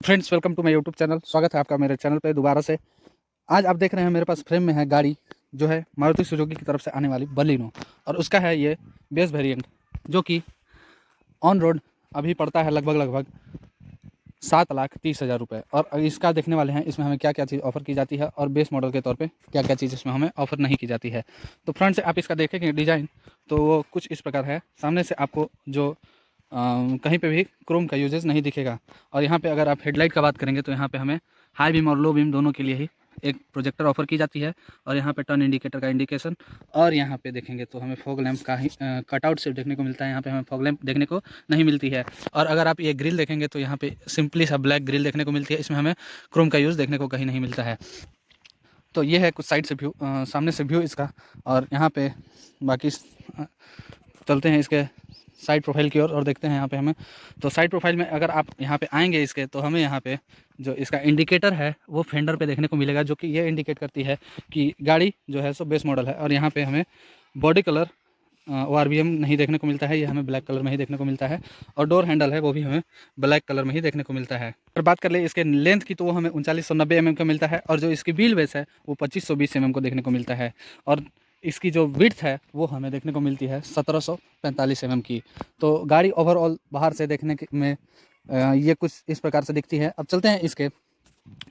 Friends, welcome to my YouTube channel. स्वागत है आपका मेरे चैनल पे दोबारा से। आज आप देख रहे हैं मेरे पास फ्रेम में है गाड़ी जो है मारुति सुजुकी की तरफ से आने वाली बलिनो, और उसका है ये बेस वेरिएंट जो कि ऑन रोड अभी पड़ता है लगभग 7,30,000 रुपये। और इसका देखने वाले हैं इसमें हमें क्या क्या चीज़ ऑफ़र की जाती है और बेस मॉडल के तौर पे क्या क्या चीज़ इसमें हमें ऑफ़र नहीं की जाती है। तो फ्रंट से आप इसका देखेंगे डिज़ाइन तो वो कुछ इस प्रकार है। सामने से आपको जो कहीं पे भी क्रोम का यूजेस नहीं दिखेगा। और यहाँ पे अगर आप हेडलाइट का बात करेंगे तो यहाँ पे हमें हाई बीम और लो बीम दोनों के लिए ही एक प्रोजेक्टर ऑफर की जाती है। और यहाँ पे टर्न इंडिकेटर का इंडिकेशन, और यहाँ पे देखेंगे तो हमें फॉग लैंप का ही कटआउट से देखने को मिलता है। यहाँ पे हमें फॉग लैंप देखने को नहीं मिलती है। और अगर आप ये ग्रिल देखेंगे तो यहाँ पे सिंपली सा ब्लैक ग्रिल देखने को मिलती है। इसमें हमें क्रोम का यूज़ देखने को कहीं नहीं मिलता है। तो ये है कुछ साइड से व्यू, सामने से व्यू इसका। और यहाँ पे बाकी चलते हैं इसके साइड प्रोफाइल की ओर और देखते हैं यहाँ पे हमें। तो साइड प्रोफाइल में अगर आप यहाँ पे आएंगे इसके, तो हमें यहाँ पे जो इसका इंडिकेटर है वो फेंडर पे देखने को मिलेगा, जो कि ये इंडिकेट करती है कि गाड़ी जो है सो बेस मॉडल है। और यहाँ पे हमें बॉडी कलर ORVM नहीं देखने को मिलता है, ये हमें ब्लैक कलर में ही देखने को मिलता है। और डोर हैंडल है वो भी हमें ब्लैक कलर में ही देखने को मिलता है। अगर बात कर ले इसके लेंथ की तो वो हमें 3990 mm का मिलता है। और जो इसकी व्हील बेस है वो 2520 mm को देखने को मिलता है। और इसकी जो विड्थ है वो हमें देखने को मिलती है 1745 mm की। तो गाड़ी ओवरऑल बाहर से देखने में ये कुछ इस प्रकार से दिखती है। अब चलते हैं इसके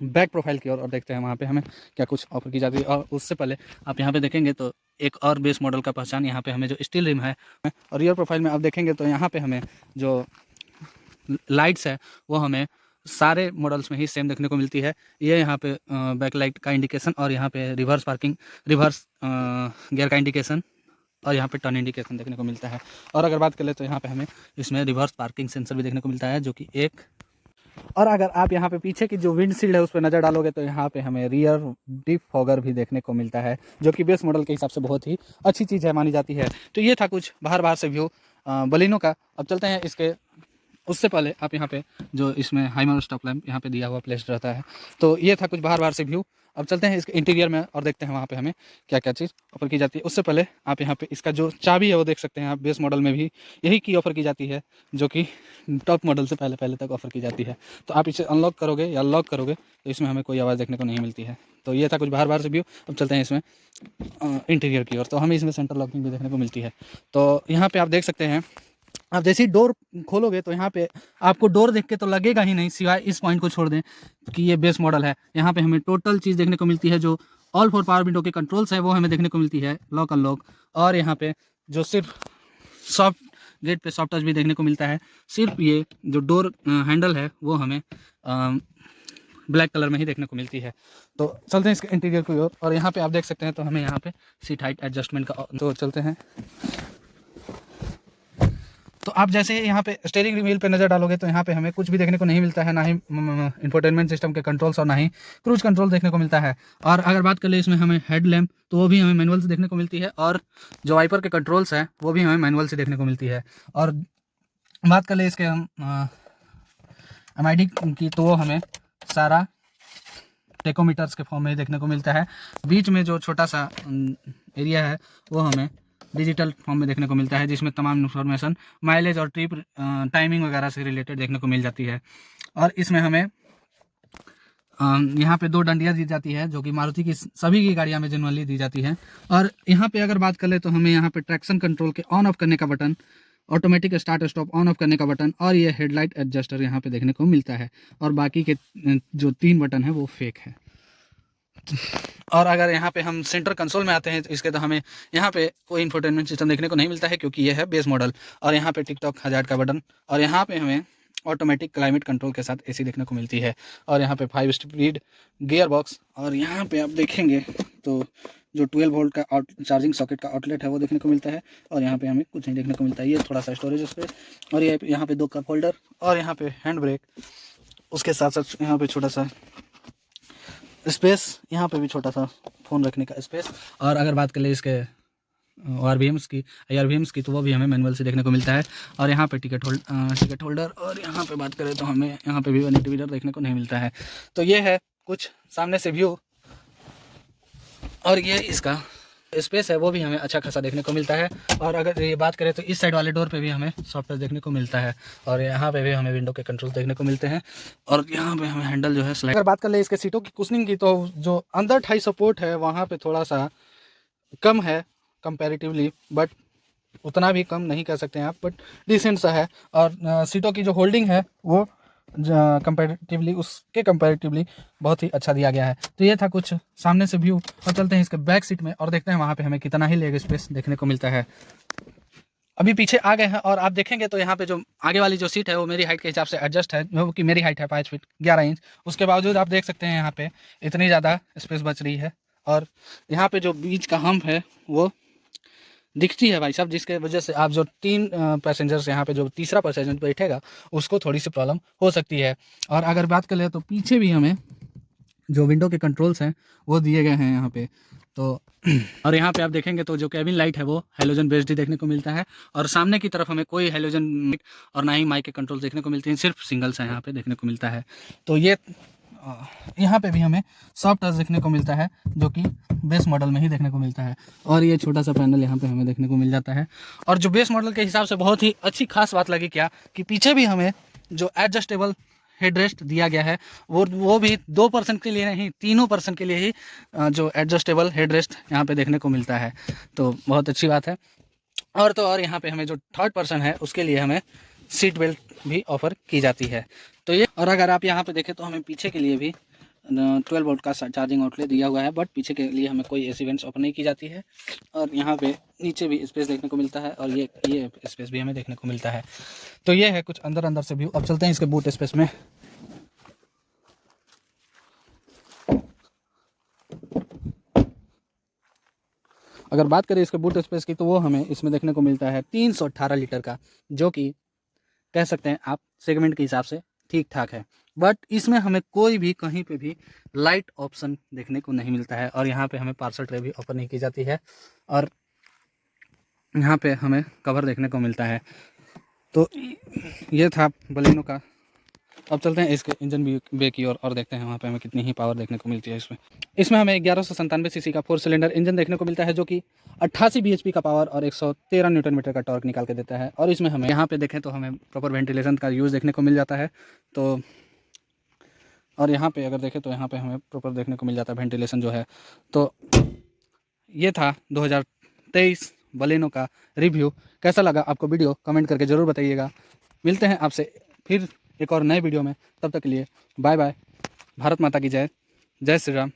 बैक प्रोफाइल की ओर और देखते हैं वहाँ पे हमें क्या कुछ ऑफर की जाती है। और उससे पहले आप यहाँ पे देखेंगे तो एक और बेस मॉडल का पहचान यहाँ पे हमें जो स्टील रिम है। और रियर प्रोफाइल में आप देखेंगे तो यहाँ पे हमें जो लाइट्स है वो हमें सारे मॉडल्स में ही सेम देखने को मिलती है। ये यहाँ पे बैक लाइट का इंडिकेशन, और यहाँ पे रिवर्स गियर का इंडिकेशन, और यहाँ पे टर्न इंडिकेशन देखने को मिलता है। और अगर बात करें तो यहाँ पे हमें इसमें रिवर्स पार्किंग सेंसर भी देखने को मिलता है, जो कि एक। और अगर आप यहाँ पे पीछे की जो विंडशील्ड है उस पर नज़र डालोगे तो यहाँ पे हमें रियर डिप फॉगर भी देखने को मिलता है, जो कि बेस मॉडल के हिसाब से बहुत ही अच्छी चीज़ है मानी जाती है। तो ये था कुछ बाहर से व्यू बलिनो का। अब चलते हैं इसके, उससे पहले आप यहाँ पे जो इसमें हाइमर स्टॉप लैंप यहाँ पे दिया हुआ प्लेस्ड रहता है। तो ये था कुछ बाहर से व्यू। अब चलते हैं इसके इंटीरियर में और देखते हैं वहाँ पे हमें क्या क्या चीज़ ऑफर की जाती है। उससे पहले आप यहाँ पे इसका जो चाबी है वो देख सकते हैं। आप बेस मॉडल में भी यही की ऑफ़र की जाती है, जो कि टॉप मॉडल से पहले तक ऑफ़र की जाती है। तो आप इसे अनलॉक करोगे या लॉक करोगे तो इसमें हमें कोई आवाज़ देखने को नहीं मिलती है। तो ये था कुछ बाहर से व्यू। अब चलते हैं इसमें इंटीरियर की ओर। तो हमें इसमें सेंटर लॉकिंग भी देखने को मिलती है। तो यहाँ पे आप देख सकते हैं, आप जैसे ही डोर खोलोगे तो यहाँ पे आपको डोर देख के तो लगेगा ही नहीं, सिवाय इस पॉइंट को छोड़ दें कि ये बेस मॉडल है। यहाँ पे हमें टोटल चीज़ देखने को मिलती है। जो ऑल 4 पावर विंडो के कंट्रोल्स है वो हमें देखने को मिलती है, लॉक अनलॉक। और यहाँ पे जो सिर्फ सॉफ्ट गेट पे सॉफ्ट टच भी देखने को मिलता है। सिर्फ ये जो डोर हैंडल है वो हमें ब्लैक कलर में ही देखने को मिलती है। तो चलते हैं इसके इंटीरियर की ओर। और यहाँ पे आप देख सकते हैं तो हमें यहाँ पे सीट हाइट एडजस्टमेंट का, तो चलते हैं। तो आप जैसे यहाँ पे स्टीयरिंग व्हील पे नज़र डालोगे तो यहाँ पे हमें कुछ भी देखने को नहीं मिलता है, ना ही इंफोटेनमेंट सिस्टम के कंट्रोल्स और ना ही क्रूज कंट्रोल देखने को मिलता है। और अगर बात कर ले इसमें हमें हेड लैम्प तो वो भी हमें मैनुअल से देखने को मिलती है। और जो वाइपर के कंट्रोल्स हैं वो भी हमें मैनुअल से देखने को मिलती है। और बात कर ले इसके हम MID की, तो वो हमें सारा टेकोमीटर्स के फॉर्म में देखने को मिलता है। बीच में जो छोटा सा एरिया है वो हमें डिजिटल फॉर्म में देखने को मिलता है, जिसमें तमाम इन्फॉर्मेशन माइलेज और ट्रिप टाइमिंग वगैरह से रिलेटेड देखने को मिल जाती है। और इसमें हमें यहाँ पे 2 डंडियाँ दी जाती है, जो कि मारुति की सभी की गाड़ियाँ में जनरली दी जाती है। और यहाँ पे अगर बात कर ले तो हमें यहाँ पे ट्रैक्शन कंट्रोल के ऑन ऑफ करने का button, automatic start stop on off करने का बटन, और ये हेडलाइट एडजस्टर यहाँ पे देखने को मिलता है। और बाकी के जो 3 बटन है वो फेक है। और अगर यहाँ पे हम सेंटर कंसोल में आते हैं तो इसके, तो हमें यहाँ पे कोई इंफोटेनमेंट सिस्टम देखने को नहीं मिलता है, क्योंकि ये है बेस मॉडल। और यहाँ पे टिकटॉक हजार्ड का बटन, और यहाँ पे हमें ऑटोमेटिक क्लाइमेट कंट्रोल के साथ AC देखने को मिलती है। और यहाँ पे 5 स्पीड गियर बॉक्स। और यहाँ पे आप देखेंगे तो जो 12 वोल्ट का चार्जिंग सॉकेट का आउटलेट है वो देखने को मिलता है। और यहाँ पे हमें कुछ नहीं देखने को मिलता है। ये थोड़ा सा स्टोरेज स्पेस, और ये यहाँ पे 2 कप होल्डर, और यहाँ पे हैंड ब्रेक, उसके साथ साथ यहाँ पे छोटा सा स्पेस, यहाँ पे भी छोटा सा फ़ोन रखने का स्पेस। और अगर बात कर ले इसके ARVMs की, तो वो भी हमें मैनुअल से देखने को मिलता है। और यहाँ पे टिकट होल्डर, और यहाँ पे बात करें तो हमें यहाँ पे भी वैनिटी मिरर देखने को नहीं मिलता है। तो ये है कुछ सामने से व्यू। और ये इसका स्पेस है वो भी हमें अच्छा खासा देखने को मिलता है। और अगर ये बात करें तो इस साइड वाले डोर पे भी हमें सॉफ्ट टच देखने को मिलता है, और यहाँ पे भी हमें विंडो के कंट्रोल देखने को मिलते हैं, और यहाँ पे हमें हैंडल जो है स्लाइड। अगर बात कर ले इसके सीटों की कुशनिंग की, तो जो अंदर थाई सपोर्ट है वहाँ पे थोड़ा सा कम है कंपैरेटिवली, बट उतना भी कम नहीं कह सकते हैं आप, बट डिसेंट सा है। और सीटों की जो होल्डिंग है वो कंपैरेटिवली उसके कंपैरेटिवली बहुत ही अच्छा दिया गया है। तो ये था कुछ सामने से व्यू, और चलते हैं इसके बैक सीट में और देखते हैं वहाँ पे हमें कितना ही लेग स्पेस देखने को मिलता है। अभी पीछे आ गए हैं और आप देखेंगे तो यहाँ पे जो आगे वाली जो सीट है वो मेरी हाइट के हिसाब से एडजस्ट है, जो कि मेरी हाइट है 5 फीट 11 इंच। उसके बावजूद आप देख सकते हैं यहाँ पे इतनी ज़्यादा स्पेस बच रही है, और यहाँ पे जो बीच का हम्प है वो दिखती है भाई साहब, जिसके वजह से आप जो 3 पैसेंजर्स यहाँ पे जो तीसरा पैसेंजर बैठेगा उसको थोड़ी सी प्रॉब्लम हो सकती है। और अगर बात कर ले तो पीछे भी हमें जो विंडो के कंट्रोल्स हैं वो दिए गए हैं यहाँ पे। तो और यहाँ पे आप देखेंगे तो जो कैबिन लाइट है वो हेलोजन बेस्ड ही देखने को मिलता है, और सामने की तरफ हमें कोई हेलोजन और ना ही माइक के कंट्रोल देखने को मिलते हैं, सिर्फ सिंगल्स है यहाँ पे देखने को मिलता है। तो ये यहाँ पे भी हमें सॉफ्ट टच देखने को मिलता है, जो कि बेस मॉडल में ही देखने को मिलता है। और ये छोटा सा पैनल यहाँ पे हमें देखने को मिल जाता है। और जो बेस मॉडल के हिसाब से बहुत ही अच्छी खास बात लगी क्या, कि पीछे भी हमें जो एडजस्टेबल हेडरेस्ट दिया गया है वो भी 2% के लिए नहीं, 3% के लिए ही जो एडजस्टेबल हेडरेस्ट यहाँ पे देखने को मिलता है। तो बहुत अच्छी बात है। और तो और यहाँ पे हमें जो थर्ड पर्सन है उसके लिए हमें सीट बेल्ट भी ऑफर की जाती है। तो ये, और अगर आप यहाँ पे देखें तो हमें पीछे के लिए भी 12 वोल्ट का चार्जिंग आउटलेट दिया हुआ है, बट पीछे के लिए हमें कोई ऐसी इवेंट्स ऑफर नहीं की जाती है। और यहाँ पे नीचे भी स्पेस देखने को मिलता है, और ये स्पेस भी हमें देखने को मिलता है। तो ये है कुछ अंदर से व्यू। अब चलते हैं इसके बूट स्पेस में। अगर बात करें इसके बूट स्पेस की, तो वो हमें इसमें देखने को मिलता है 318 लीटर का, जो कि कह सकते हैं आप सेगमेंट के हिसाब से ठीक ठाक है। बट इसमें हमें कोई भी कहीं पे भी लाइट ऑप्शन देखने को नहीं मिलता है, और यहाँ पे हमें पार्सल ट्रे भी ऑफर नहीं की जाती है, और यहाँ पे हमें कवर देखने को मिलता है। तो ये था बलेनो का। अब चलते हैं इसके इंजन बे की ओर और देखते हैं वहाँ पे हमें कितनी ही पावर देखने को मिलती है। इसमें हमें 1197 सीसी का 4 सिलेंडर इंजन देखने को मिलता है, जो कि 88 bhp का पावर और 113 न्यूटन मीटर का टॉर्क निकाल के देता है। और इसमें हमें यहाँ पे देखें तो हमें प्रॉपर वेंटिलेशन का यूज़ देखने को मिल जाता है। तो और यहाँ पे अगर देखें तो यहाँ पे हमें प्रॉपर देखने को मिल जाता है वेंटिलेशन जो है। तो ये था 2023 बलेनो का रिव्यू। कैसा लगा आपको वीडियो कमेंट करके ज़रूर बताइएगा। मिलते हैं आपसे फिर एक और नए वीडियो में, तब तक के लिए बाय बाय। भारत माता की जय, जय श्री राम।